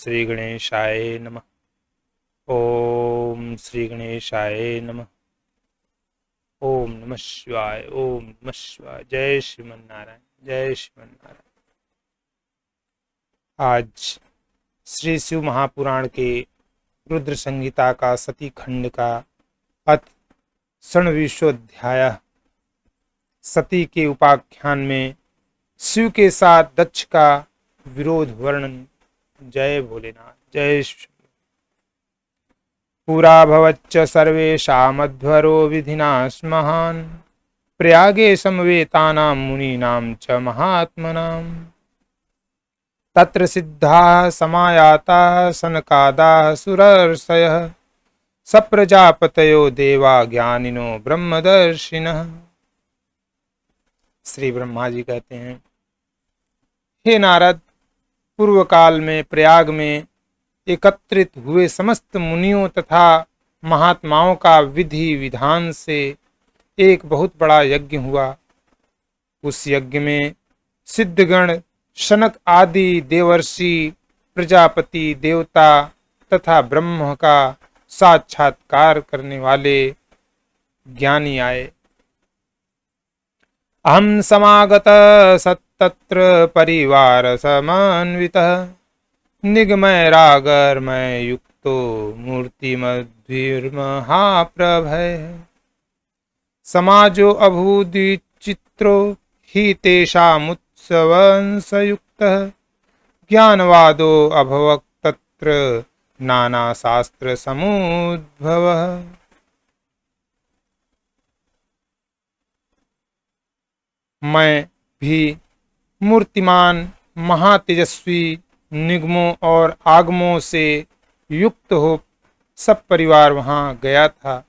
श्री गणेशाय नमः। ओम श्री गणेशाय नमः। ओम नमः शिवाय। ओम नमः शिवाय। जय श्रीमन्नारायण। जय श्रीमन्नारायण। आज श्री शिव महापुराण के रुद्र संहिता का सती खंड का अथ षण्विशोऽध्याय सती के उपाख्यान में शिव के साथ दक्ष का विरोध वर्णन। जय भोलेनाथ। जय श्री। पुरा भवच्च सर्वेषामध्वरो विधिना स्महान् प्रयागे समवेतानां मुनीनां च महात्मनाम् तत्र सिद्धाः समायाताः सनकादाः सुरर्षयः सप्रजापतयो देवा ज्ञानिनो ब्रह्मदर्शिनः। श्री ब्रह्मा जी कहते हैं, हे नारद, पूर्व काल में प्रयाग में एकत्रित हुए समस्त मुनियों तथा महात्माओं का विधि विधान से एक बहुत बड़ा यज्ञ हुआ। उस यज्ञ में सिद्धगण, शनक आदि देवर्षि, प्रजापति, देवता तथा ब्रह्म का साक्षात्कार करने वाले ज्ञानी आए। अहं समागत सत्तत्र परिवार समन्वितः निगमय रागर्मय युक्तो मूर्तिमद्भिर्महाप्रभय समाजो अभूद्विचित्रो हि तेषामुत्सवंसयुक्तः ज्ञानवादो अभवत् तत्र नानाशास्त्र समुद्भवः। मैं भी मूर्तिमान, महातेजस्वी, निगमों और आगमों से युक्त हो सब परिवार वहां गया था।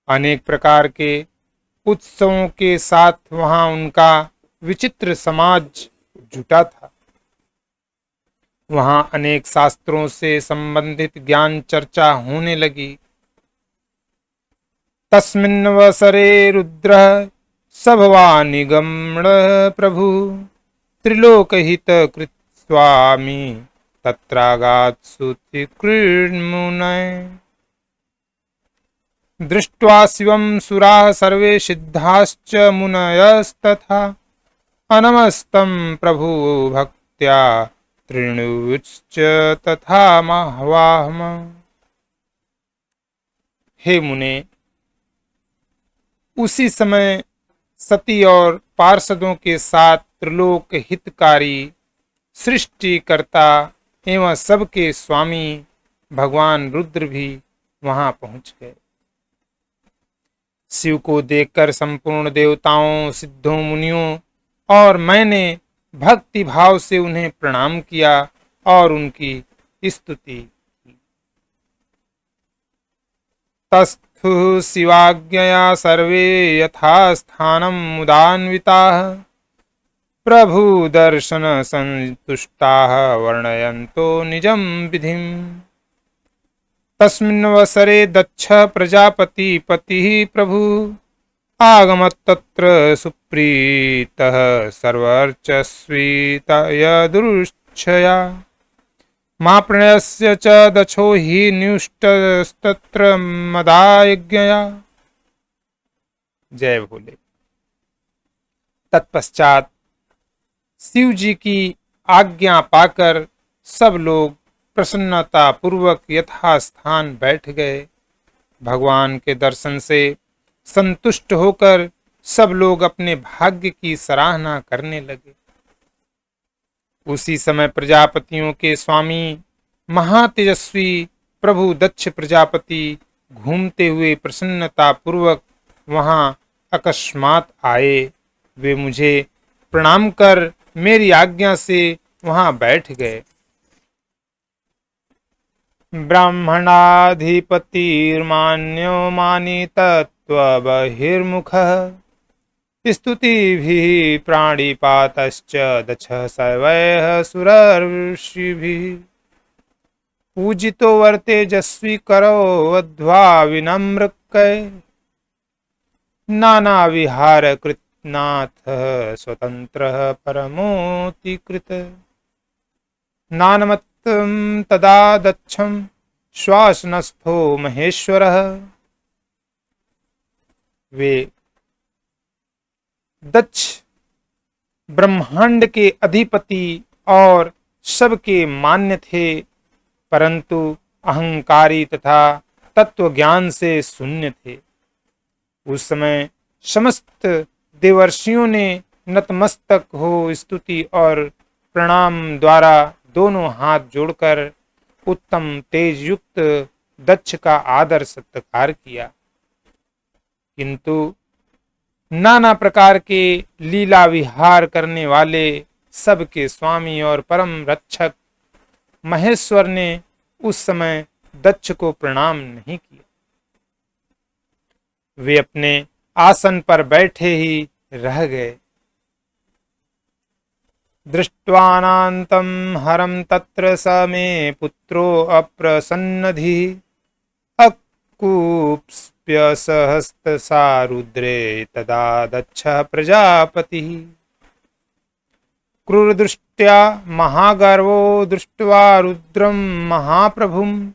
अनेक प्रकार के उत्सवों के साथ वहां उनका विचित्र समाज जुटा था। वहां अनेक शास्त्रों से संबंधित ज्ञान चर्चा होने लगी। तस्मिन्नवसरे रुद्रः सभवा निगम्य प्रभु त्रिलोकहित कृत स्वामी तत्रागात् सुतिकृन्मुनय दृष्ट्वा शिवं सुराः सर्वे सिद्धाश्च मुनयस्तथा अनमस्तं प्रभु भक्त्या तृणुश्च तथा महवाहम। हे मुने, उसी समय सती और पार्षदों के साथ त्रिलोक हितकारी, सृष्टिकर्ता एवं सबके स्वामी भगवान रुद्र भी वहां पहुंच गए। शिव को देखकर संपूर्ण देवताओं, सिद्धों, मुनियों और मैंने भक्ति भाव से उन्हें प्रणाम किया और उनकी स्तुति की। तस्थु शिवाज्ञया सर्वे यथास्थानं मुदान्विताः प्रभु दर्शन संतुष्टाः वर्णयन्तो निजं विधिं। तस्मिन्नवसरे दक्ष प्रजापति पतिः प्रभु आगमत् तत्र सुप्रीतः सर्वर्चस्वी तयदृच्छया माप्रणयस्य च दक्षो हि न्युष्टस्तत्र मदायज्ञया। जय भोले। तत्पश्चात शिव जी की आज्ञा पाकर सब लोग प्रसन्नता पूर्वक यथास्थान बैठ गए। भगवान के दर्शन से संतुष्ट होकर सब लोग अपने भाग्य की सराहना करने लगे। उसी समय प्रजापतियों के स्वामी महातेजस्वी प्रभु दक्ष प्रजापति घूमते हुए प्रसन्नता पूर्वक वहां अकस्मात आए। वे मुझे प्रणाम कर मेरी आज्ञा से वहां बैठ गए। ब्राह्मणाधिपतिर्मान्यो मानी तत्व बहिर्मुखः स्तुतिभिः प्राणिपातश्च दक्षः सर्वैः सुरर्षिभिः पूजितो वर्तेजस्वी करो वध्वा विनम्रकै नाना विहार कृतनाथ स्वतंत्र परमोतिकृत नानमत् तदा दक्षं श्वासनस्थो महेश्वरः। वे दक्ष ब्रह्मांड के अधिपति और सबके मान्य थे, परंतु अहंकारी तथा तत्व ज्ञान से शून्य थे। उस समय समस्त देवर्षियों ने नतमस्तक हो स्तुति और प्रणाम द्वारा दोनों हाथ जोड़कर उत्तम तेज युक्त दक्ष का आदर सत्कार किया। किंतु नाना प्रकार के लीला विहार करने वाले सबके स्वामी और परम रक्षक महेश्वर ने उस समय दक्ष को प्रणाम नहीं किया। वे अपने आसन पर बैठे ही रह गए। दृष्ट्वानान्तं हरं तत्र स मे पुत्रो अप्रसन्नधिः अकूप्य सहस्रसा रुद्रे तदा दक्षः प्रजापतिः। क्रूरदृष्ट्या महागर्वो दृष्ट्वा रुद्रं महाप्रभुं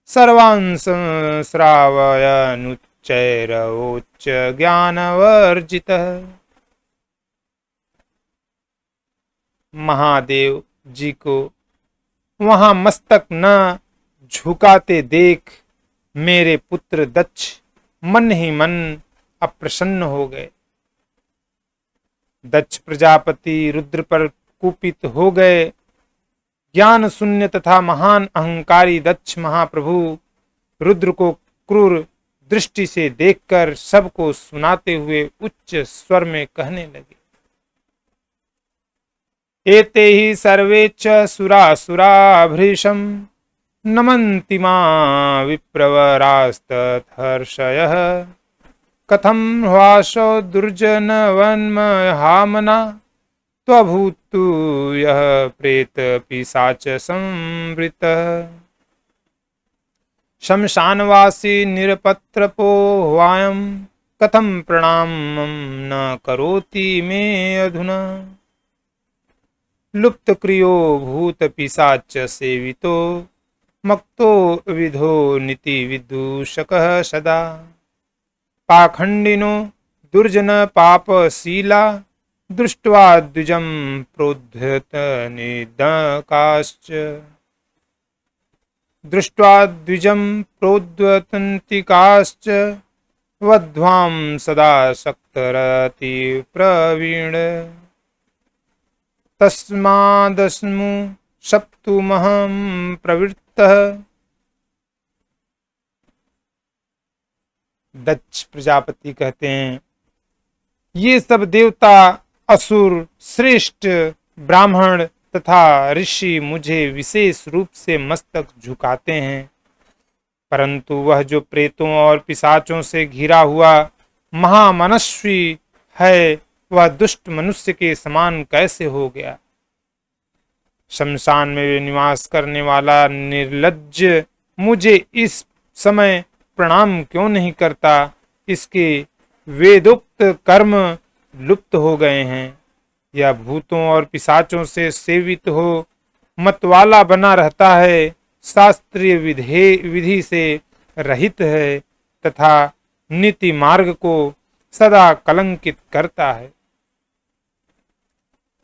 सर्वान् श्रावयनुच्चैरवोच्च ज्ञानवर्जितः। महादेव जी को वहां मस्तक न झुकाते देख मेरे पुत्र दक्ष मन ही मन अप्रसन्न हो गए। दक्ष प्रजापति रुद्र पर कुपित हो गए। ज्ञान शून्य तथा महान अहंकारी दक्ष महाप्रभु रुद्र को क्रूर दृष्टि से देखकर सबको सुनाते हुए उच्च स्वर में कहने लगे, एते हि सर्वे च सुरासुराभृशं नमन्ति मां विप्रवरास्तथर्षयः। कथं ह्वासो दुर्जनवन्महामना त्वभूतु यः प्रेत पिशाच संवृतः। शमशानवासी निरपत्रपो ह्वायं कथं प्रणामं न करोति मे अधुना। लुप्त क्रियो भूत पिशाच सेवितो मक्तो विधो नीति विदूषकः सदा। पाखंडिनो दुर्जन पापशीला दृष्ट्वा द्विजं प्रोद्धत निदकाश्च। दृष्ट्वा द्विजं प्रोद्वतन्तिकाश्च वध्वां सदा शक्तरति प्रवीण। तस्मादस्मु सप्तुमहं प्रवृत्तः। दक्ष प्रजापति कहते हैं, ये सब देवता, असुर, श्रेष्ठ ब्राह्मण तथा ऋषि मुझे विशेष रूप से मस्तक झुकाते हैं, परंतु वह जो प्रेतों और पिशाचों से घिरा हुआ महामनस्वी है वह दुष्ट मनुष्य के समान कैसे हो गया। शमशान में निवास करने वाला निर्लज्ज मुझे इस समय प्रणाम क्यों नहीं करता। इसके वेदोक्त कर्म लुप्त हो गए हैं। यह भूतों और पिशाचों से सेवित हो मतवाला बना रहता है, शास्त्रीय विधि से रहित है तथा नीति मार्ग को सदा कलंकित करता है।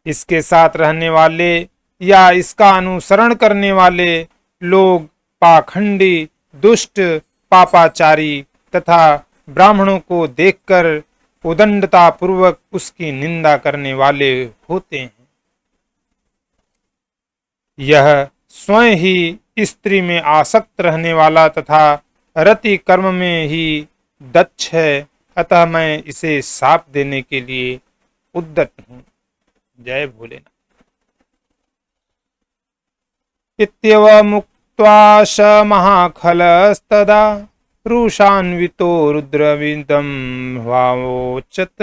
इसके साथ रहने वाले या इसका अनुसरण करने वाले लोग पाखंडी, दुष्ट, पापाचारी तथा ब्राह्मणों को देखकर उदंडता पूर्वक उसकी निंदा करने वाले होते हैं। यह स्वयं ही स्त्री में आसक्त रहने वाला तथा रति कर्म में ही दक्ष है, अतः मैं इसे शाप देने के लिए उद्यत हूं। जय भोलेनाथ। इत्यवमुक्त्वा स महाखलस्तदा रुषान्वितो रुद्रविदं वावोचत्।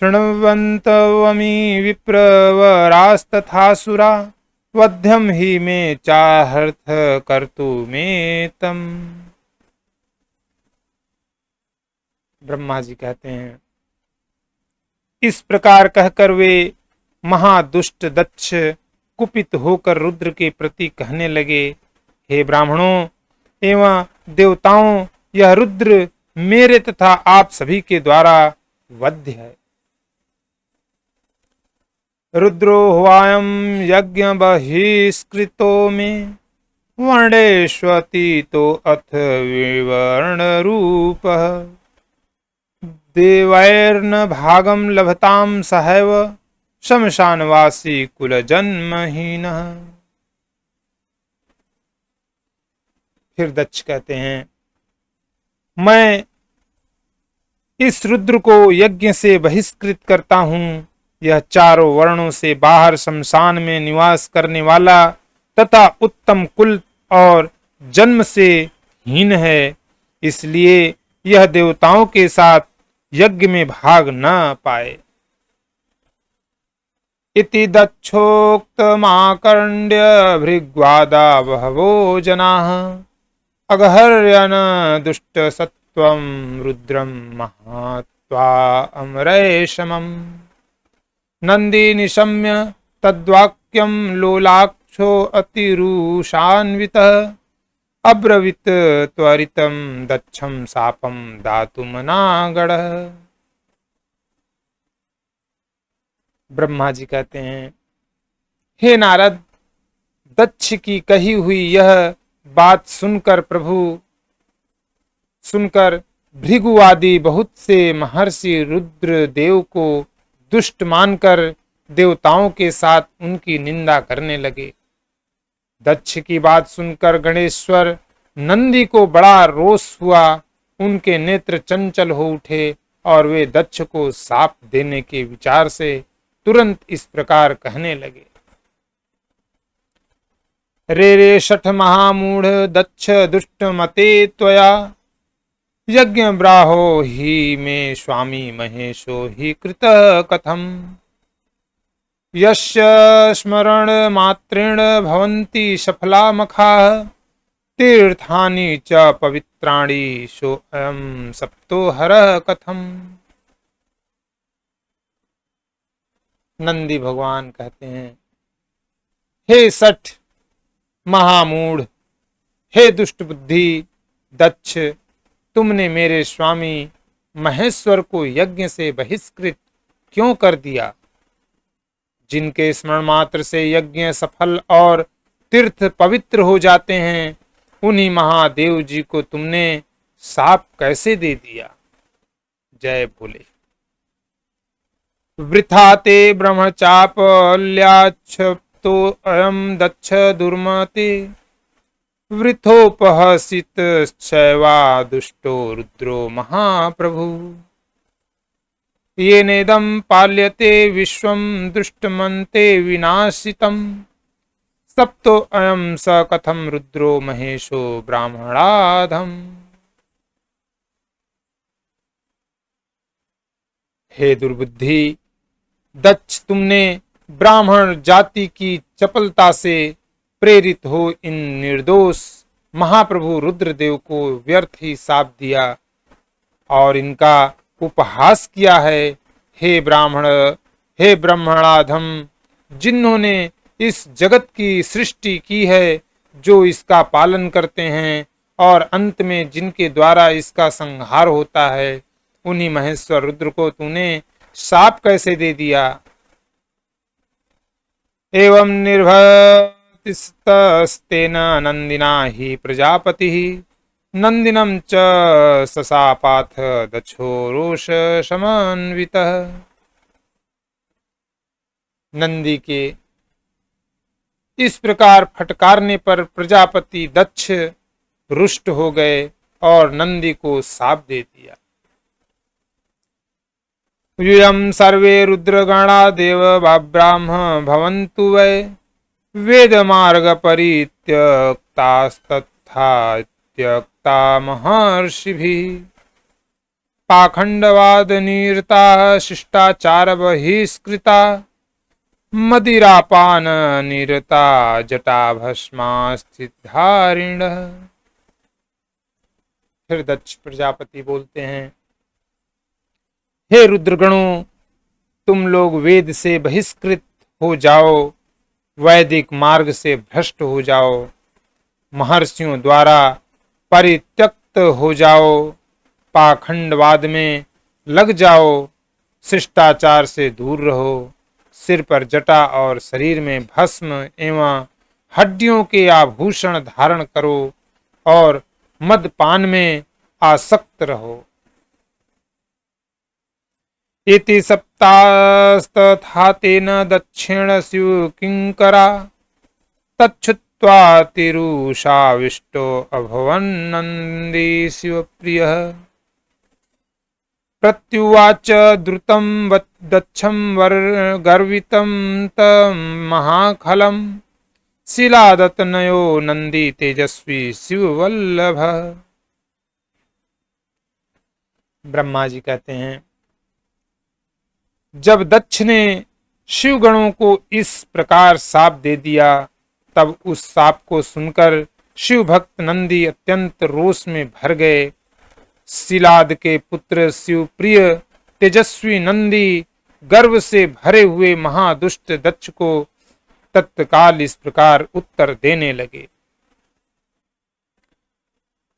शृण्वन्तवमी विप्रवरास्तथासुरा वध्यं हि मे चाहर्थ कर्तुमेतम्। ब्रह्मा जी कहते हैं, इस प्रकार कहकर वे महादुष्ट दक्ष कुपित होकर रुद्र के प्रति कहने लगे, हे ब्राह्मणों एवं देवताओं, यह रुद्र मेरे तथा आप सभी के द्वारा वध्य है। रुद्रो ह्वायं यज्ञ बहिष्कृतो में वर्णेष्वतीतो अथ विवर्ण रूपः देवैर्न भागम लभताम सहैव शमशानवासी कुल जन्महीनः। फिर दक्ष कहते हैं, मैं इस रुद्र को यज्ञ से बहिष्कृत करता हूं। यह चारों वर्णों से बाहर शमशान में निवास करने वाला तथा उत्तम कुल और जन्म से हीन है, इसलिए यह देवताओं के साथ यज्ञ में भाग न पाए। इति दक्षोक्तमाकर्ण्य भृग्वादा बहवो जनाः अगहर्यन दुष्ट सत्वं रुद्रं महात्वा अमरेशमम्। नंदी निशम्य तद्वाक्यं लोलाक्षो अतिरुषान्वितः अब्रवीत त्वरितं दक्षं शापं दातुमनागढ़। ब्रह्मा जी कहते हैं, हे नारद, दक्ष की कही हुई यह बात सुनकर भृगु आदि बहुत से महर्षि रुद्र देव को दुष्ट मानकर देवताओं के साथ उनकी निंदा करने लगे। दक्ष की बात सुनकर गणेश्वर नंदी को बड़ा रोष हुआ। उनके नेत्र चंचल हो उठे और वे दक्ष को शाप देने के विचार से तुरंत इस प्रकार कहने लगे। रे रे शठ महामूढ़ दक्ष दुष्ट मते त्वया यज्ञ ब्राहो ही में स्वामी महेशो ही कृत कथम। यस्य स्मरण मात्रेण भवन्ति सफला मखाः तीर्थानि च पवित्राणि सोऽयं सप्तो हरः कथम। नंदी भगवान कहते हैं, हे सठ महामूढ़, हे दुष्ट बुद्धि दक्ष, तुमने मेरे स्वामी महेश्वर को यज्ञ से बहिष्कृत क्यों कर दिया? जिनके स्मरण मात्र से यज्ञ सफल और तीर्थ पवित्र हो जाते हैं, उन्हीं महादेव जी को तुमने शाप कैसे दे दिया? जय भोले। वृथा ते ब्रह्मचापल्याच्छप्तो अयं दक्ष दुर्मते वृथोपहसित शैवा दुष्टो रुद्रो महाप्रभु। ये नेदम पाल्यते विश्वम दुष्टमन्ते विनाशितम सप्तो अयं स कथम रुद्रो महेशो ब्राह्मणाधम। हे दुर्बुद्धि दक्ष, तुमने ब्राह्मण जाति की चपलता से प्रेरित हो इन निर्दोष महाप्रभु रुद्रदेव को व्यर्थ ही शाप दिया और इनका उपहास किया है। हे ब्राह्मण, हे ब्राह्मणाधम, जिन्होंने इस जगत की सृष्टि की है, जो इसका पालन करते हैं और अंत में जिनके द्वारा इसका संहार होता है, उन्हीं महेश्वर रुद्र को तूने शाप कैसे दे दिया? एवं निर्भतिस्तस्तेन नंदिना ही प्रजापति नंदिनम च सशापाथ दक्षो रोष समन्वितः। नंदी के इस प्रकार फटकारने पर प्रजापति दक्ष रुष्ट हो गए और नंदी को शाप दे दिया। यूयं सर्वे रुद्रगणा देव ब्राह्म भवन्तु वै वेद मार्ग परित्यक्तास्तथा त्यक्ता महर्षिभिः पाखंडवाद निरता शिष्टाचार बहिष्कृता मदिरापान निरता जटा भस्मास्थिधारिण। फिर दक्ष प्रजापति बोलते हैं, हे रुद्रगणों, तुम लोग वेद से बहिष्कृत हो जाओ, वैदिक मार्ग से भ्रष्ट हो जाओ, महर्षियों द्वारा परित्यक्त हो जाओ, पाखंडवाद में लग जाओ, शिष्टाचार से दूर रहो, सिर पर जटा और शरीर में भस्म एवं हड्डियों के आभूषण धारण करो और मदपान में आसक्त रहो। इति सप्तास्तथा तेन दक्षिण स्यु किंकरा तच्छ्रुत्वा तिरुषाविष्टो अभवन्नन्दी शिवप्रियः। प्रत्युवाच द्रुतं दक्षं गर्वितं तं महाखलं शिलादतनयो नंदी तेजस्वी शिववल्लभ। ब्रह्मा जी कहते हैं, जब दक्ष ने शिवगणों को इस प्रकार शाप दे दिया, तब उस शाप को सुनकर शिव भक्त नंदी अत्यंत रोष में भर गए। शिलाद के पुत्र शिवप्रिय तेजस्वी नंदी गर्व से भरे हुए महादुष्ट दक्ष को तत्काल इस प्रकार उत्तर देने लगे।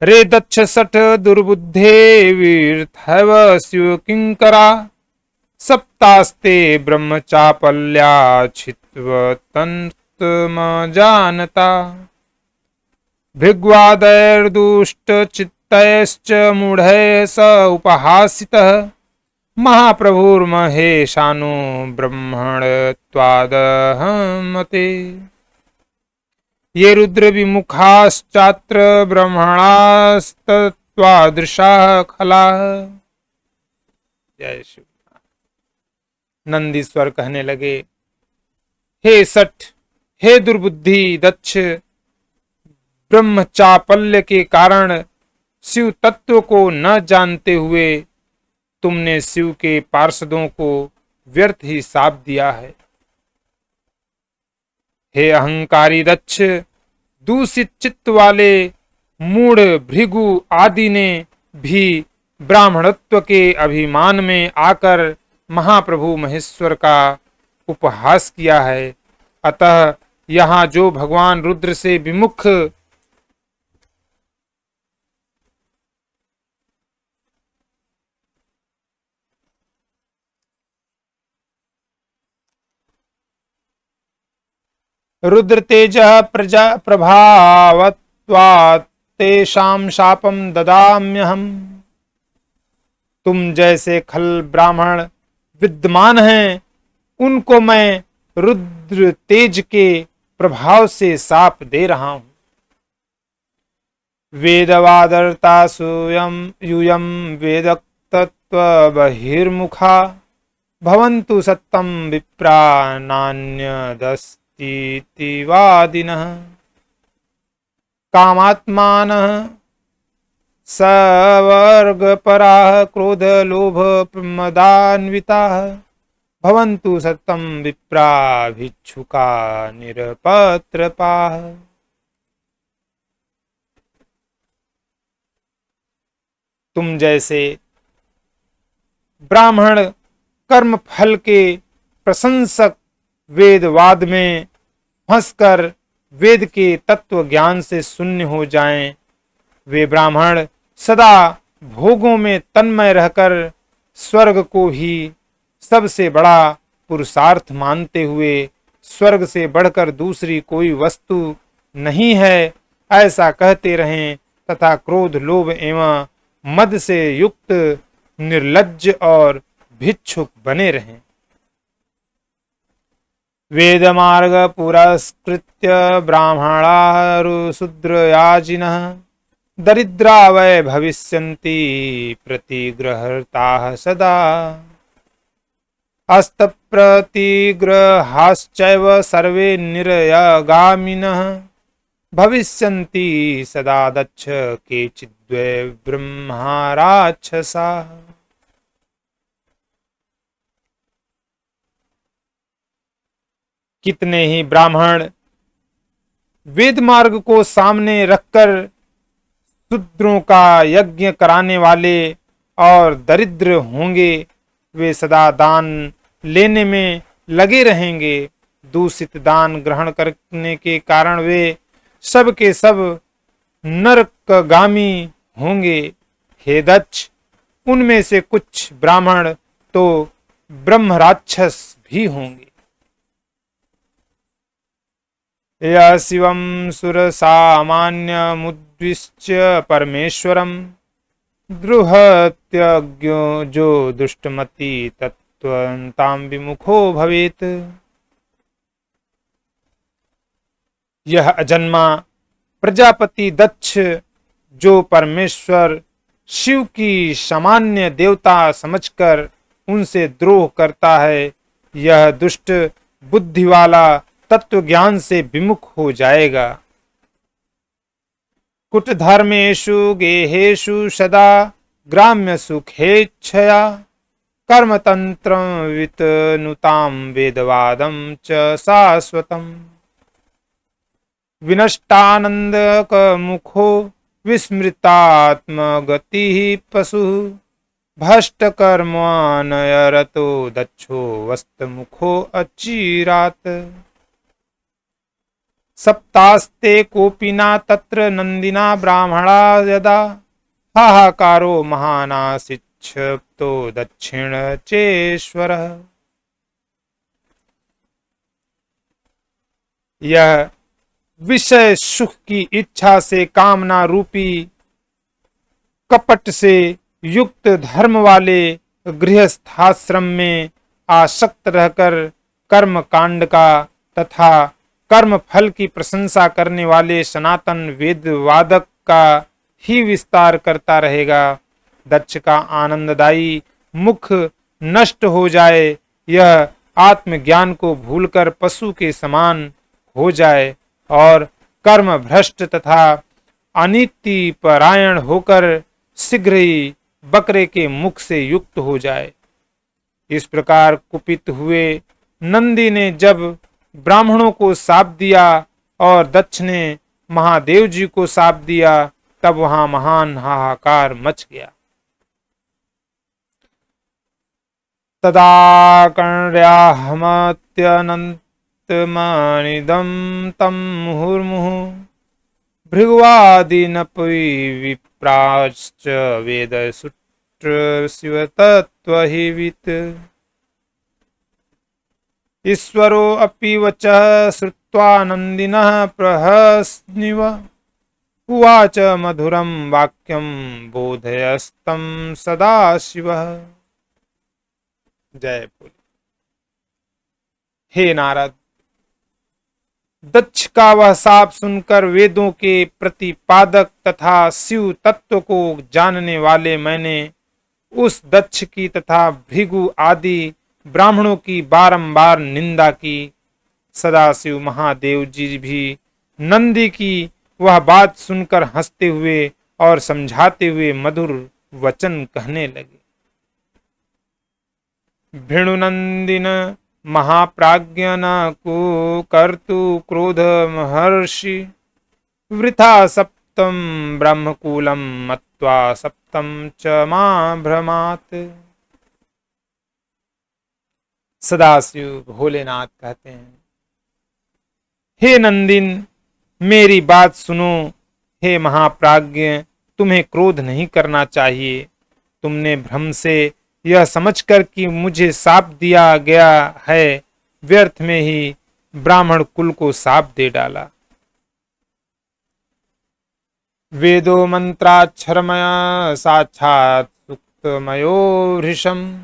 रे दक्ष सठ दुर्बुद्धे वीर्थैव शिव किंकरा सप्तास्ते ब्रह्मचापल्या छित्त्वतन्तम जानता भृग्वादैर्दुष्ट चित्तैश्च मूढ़ै स उपहासितः महाप्रभुर्महेशानो ब्रह्मणत्वादहमते। ये रुद्र विमुखाश्चात्र ब्रह्मणास्तत्वादृशाः खलाः। जय शिव। नंदीश्वर कहने लगे, हे सठ, हे दुर्बुद्धि दक्ष, ब्रह्म चापल्य के कारण शिव तत्व को न जानते हुए तुमने शिव के पार्षदों को व्यर्थ ही शाप दिया है। हे अहंकारी दक्ष, दूषित चित्त वाले मूढ़ भृगु आदि ने भी ब्राह्मणत्व के अभिमान में आकर महाप्रभु महेश्वर का उपहास किया है। अतः यहाँ जो भगवान रुद्र से विमुख रुद्र तेज प्रजा प्रभावत्वात् तेषां शापं ददाम्यहम्। तुम जैसे खल ब्राह्मण विद्यमान हैं, उनको मैं रुद्र तेज के प्रभाव से शाप दे रहा हूं। वेदवादर्ता यूयम वेदतत्व बहिर्मुखा भवन्तु सत्तं विप्रा नान्यदस्तीति वादिनः। कामात्मानः सवर्गपराः क्रोध लोभ प्रमदान्विताः भवन्तु सत्तं विप्रा भिक्षुका निरपत्रपाः। तुम जैसे ब्राह्मण कर्म फल के प्रशंसक वेदवाद में फंसकर वेद के तत्व ज्ञान से शून्य हो जाएं, वे ब्राह्मण सदा भोगों में तन्मय रहकर स्वर्ग को ही सबसे बड़ा पुरुषार्थ मानते हुए स्वर्ग से बढ़कर दूसरी कोई वस्तु नहीं है ऐसा कहते रहें तथा क्रोध लोभ एवं मद से युक्त निर्लज्ज और भिक्षुक बने रहें। वेद मार्ग पुरस्कृत्य ब्राह्मणा शूद्रयाजिनः दरिद्रा वै भविष्यन्ति प्रतिग्रहर्ताः सदा। अस्तप्रतिग्रहाश्चैव सर्वे निर्यगामिनः भविष्यन्ति सदा दक्ष केचिद्वै ब्रह्मा राक्षसाः। कितने ही ब्राह्मण वेद मार्ग को सामने रखकर शूद्रों का यज्ञ कराने वाले और दरिद्र होंगे, वे सदा दान लेने में लगे रहेंगे। दूषित दान ग्रहण करने के कारण वे सब के सब नरकगामी होंगे। हे दक्ष, उनमें से कुछ ब्राह्मण तो ब्रह्म राक्षस भी होंगे। या शिवम सुर सामान्य मुद्विश्य परमेश्वरम द्रुहत्यज्ञो जो दुष्टमति तत्वताम विमुखो भवेत। यह अजन्मा प्रजापति दक्ष जो परमेश्वर शिव की सामान्य देवता समझकर उनसे द्रोह करता है, यह दुष्ट बुद्धि वाला तत्व ज्ञान से विमुख हो जाएगा। कुटधर्मेषु गेहेषु सदा ग्राम्य सुखेच्छया कर्मतंत्रं वितनुतां वेदवादं च शाश्वतम्। विनष्टानंदक मुखो विस्मृतात्मगति पशु भ्रष्टकर्मानयरतो दक्षो वस्तमुखो अचिरात्। सप्तास्ते कोपिना तत्र नंदिना ब्राह्मणा यदा हाहाकारो महानासिक्षतो दक्षिण चेश्वर। यह विषय सुख की इच्छा से कामना रूपी कपट से युक्त धर्म वाले गृहस्थाश्रम में आसक्त रहकर कर्म कांड का तथा कर्म फल की प्रशंसा करने वाले सनातन वेद वादक का ही विस्तार करता रहेगा। दक्ष का आनंददायी मुख नष्ट हो जाए, यह आत्मज्ञान को भूलकर पशु के समान हो जाए और कर्म भ्रष्ट तथा अनिति परायण होकर शीघ्र ही बकरे के मुख से युक्त हो जाए। इस प्रकार कुपित हुए नंदी ने जब ब्राह्मणों को शाप दिया और दक्ष ने महादेव जी को शाप दिया, तब वहां महान हाहाकार मच गया। तदा कर्ण्याहमत्यनंतमनिदं तं मुहुर्मुहुः भृगवादिनपि विप्राश्च वेदसूत्र शिवतत्त्वहिवित्। ईश्वरो अपि वचः श्रुत्वा नन्दिनः प्रहसन्निव उवाच मधुरं वाक्यं बोधयस्तं सदाशिवः। जय बोले। हे नारद, दक्ष का वह शाप सुनकर वेदों के प्रतिपादक तथा शिव तत्व को जानने वाले मैंने उस दक्ष की तथा भृगु आदि ब्राह्मणों की बारंबार निंदा की। सदाशिव महादेव जी भी नंदी की वह बात सुनकर हंसते हुए और समझाते हुए मधुर वचन कहने लगे। भेणुनंदिन महाप्राज्ञ न कुकर्तु क्रोध महर्षि वृथा सप्तम ब्रह्मकूलम मत्वा सप्तम च मां भ्रमात्। सदाशिव भोलेनाथ कहते हैं, हे नंदिन, मेरी बात सुनो। हे महाप्राज्ञ, तुम्हें क्रोध नहीं करना चाहिए। तुमने भ्रम से यह समझकर कि मुझे शाप दिया गया है, व्यर्थ में ही ब्राह्मण कुल को शाप दे डाला। वेदो मंत्राक्षरमय साक्षात् सुक्तमयो भृशम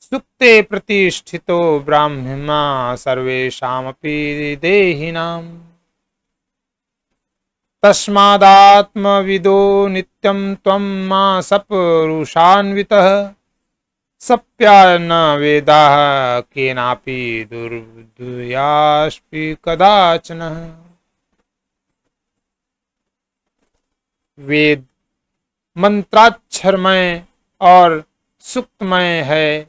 सुक्ते प्रतिष्ठितो ब्राह्मणा सर्वेषामपि देहिनाम्। तस्मादात्मविदो नित्यं त्वं मा सपरुषान्वितः सप्यान्न वेदाः केनापि दुर्दुयास्पि कदाचन। वेद मंत्राक्षरमय और सुक्तमय है।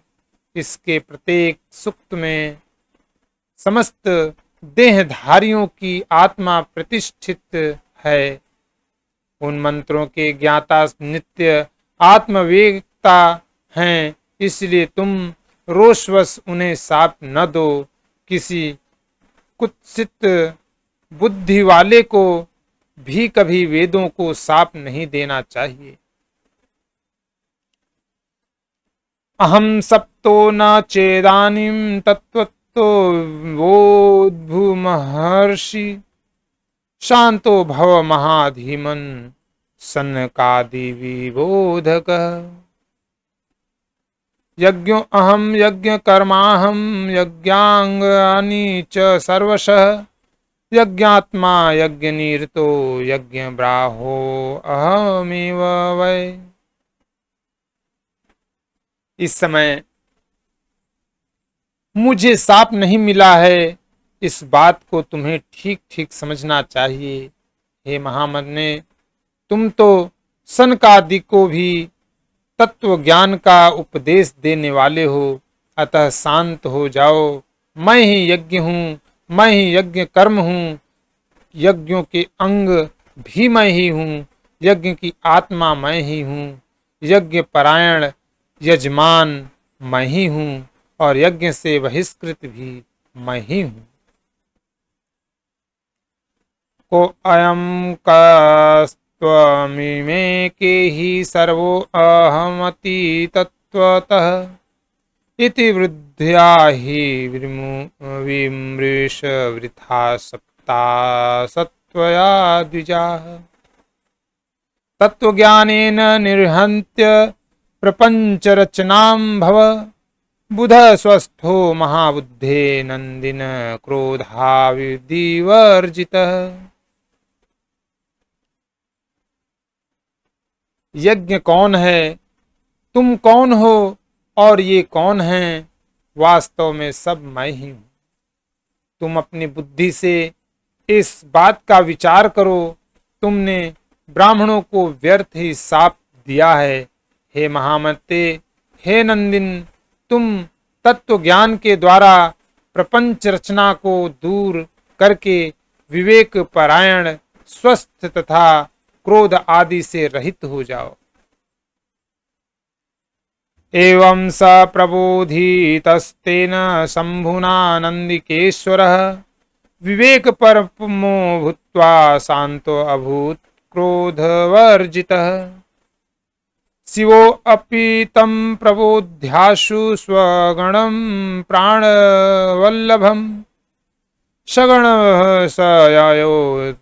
इसके प्रत्येक सुक्त में समस्त देहधारियों की आत्मा प्रतिष्ठित है। उन मंत्रों के ज्ञाता नित्य आत्मवेगता हैं, इसलिए तुम रोषवश उन्हें शाप न दो। किसी कुत्सित बुद्धि वाले को भी कभी वेदों को साप नहीं देना चाहिए। अहम सप्तो न चेदानीं तत्वतो वोद्भूमहर्षि शांतो भव महाधीमन सनकादि विबोधक। यज्ञो अहम यज्ञ कर्माहम यज्ञांगानि च सर्वशः यज्ञात्मा यज्ञनिरतो यज्ञ ब्राहो अहमेव वै। इस समय मुझे साप नहीं मिला है, इस बात को तुम्हें ठीक ठीक समझना चाहिए। हे महामने, तुम तो सनकादि को भी तत्व ज्ञान का उपदेश देने वाले हो, अतः शांत हो जाओ। मैं ही यज्ञ हूँ, मैं ही यज्ञ कर्म हूँ, यज्ञों के अंग भी मैं ही हूँ, यज्ञ की आत्मा मैं ही हूँ, यज्ञ परायण यजमान मैं ही हूँ और यज्ञ से बहिष्कृत भी मैं ही हूँ। को अयम कस्त्वमिमे के ही सर्वो अहमति तत्वतः इति वृद्ध्या हि विमृश वृथा सप्ता सत्वया द्विजाः। तत्वज्ञानेन निर्हन्त्य प्रपंच रचनां भव बुध स्वस्थो महाबुद्धे नंदिन क्रोधाविधिवर्जितः। यज्ञ कौन है, तुम कौन हो और ये कौन है? वास्तव में सब मैं ही हूं। तुम अपनी बुद्धि से इस बात का विचार करो। तुमने ब्राह्मणों को व्यर्थ ही शाप दिया है। हे महामते, हे नंदिन, तुम तत्व ज्ञान के द्वारा प्रपंच रचना को दूर करके विवेक परायण, स्वस्थ तथा क्रोध आदि से रहित हो जाओ। एवं स प्रबोधितस्तेन शंभुना नंदिकेश्वरः विवेक परमो भूत्वा शांतो अभूत क्रोधवर्जितः। शिवो अपि तं प्रबोध्याशु स्वगणं प्राणवल्लभं सगणः स ययो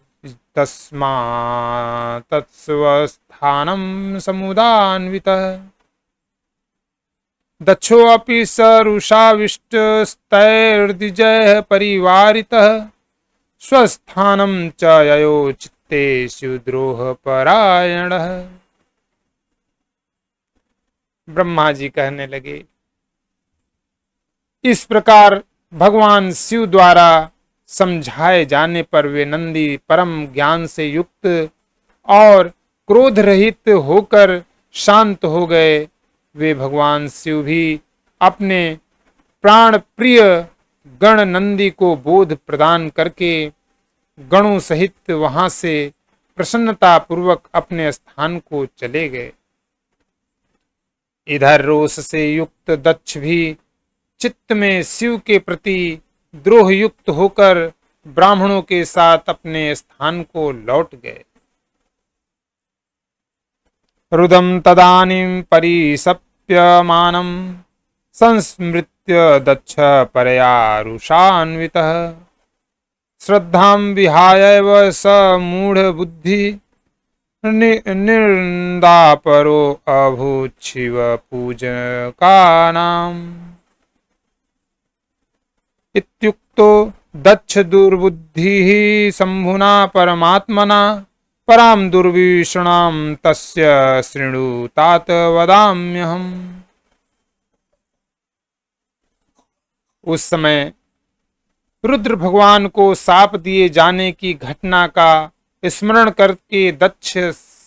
तस्मात् तत्स्वस्थानं समुदान्वितः। दक्षो अपि स रुषाविष्टस्तैर्द्विजैः परिवारितः स्वस्थानं च ययो चित्ते शिवद्रोहपरायणः। ब्रह्मा जी कहने लगे, इस प्रकार भगवान शिव द्वारा समझाए जाने पर वे नंदी परम ज्ञान से युक्त और क्रोध रहित होकर शांत हो गए। वे भगवान शिव भी अपने प्राण प्रिय गण नंदी को बोध प्रदान करके गणों सहित वहां से प्रसन्नता पूर्वक अपने स्थान को चले गए। इधर रोष से युक्त दक्ष भी चित्त में शिव के प्रति द्रोह युक्त होकर ब्राह्मणों के साथ अपने स्थान को लौट गए। रुदं तदानीं परिसप्यमानं संस्मृत्य दक्ष परया रुषान्वितः श्रद्धां विहायैव स मूढ़ बुद्धि निन्दापरो अभूत् शिव पूजकानाम्। इत्युक्तो दक्ष दुर्बुद्धिः शंभुना परमात्मना परां दुर्विषणां तस्य शृणु तात वदाम्यहम्। उस समय रुद्र भगवान को शाप दिए जाने की घटना का स्मरण करके दक्ष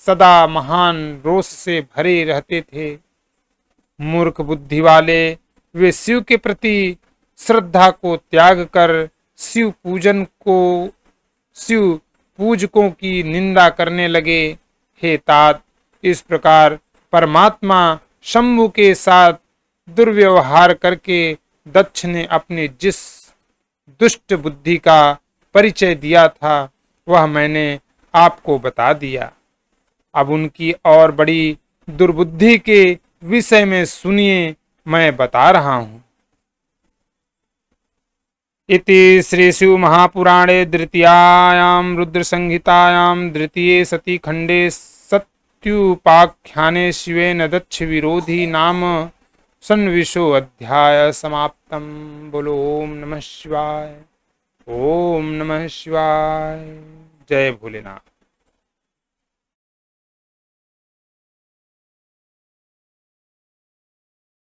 सदा महान रोष से भरे रहते थे। मूर्ख बुद्धि वाले वे शिव के प्रति श्रद्धा को त्याग कर शिव पूजकों की निंदा करने लगे। हे तात, इस प्रकार परमात्मा शंभु के साथ दुर्व्यवहार करके दक्ष ने अपने जिस दुष्ट बुद्धि का परिचय दिया था वह मैंने आपको बता दिया। अब उनकी और बड़ी दुर्बुद्धि के विषय में सुनिए, मैं बता रहा हूं। इति श्री शिव महापुराणे द्वितीयायां रुद्र संहितायां द्वितीये सती खंडे सत्युपाख्याने शिवेन दक्ष विरोधी नाम षण्विंशो अध्याय समाप्तम। बोलो ओम नमः शिवाय। ओम नमः शिवाय। जय भोलेनाथ।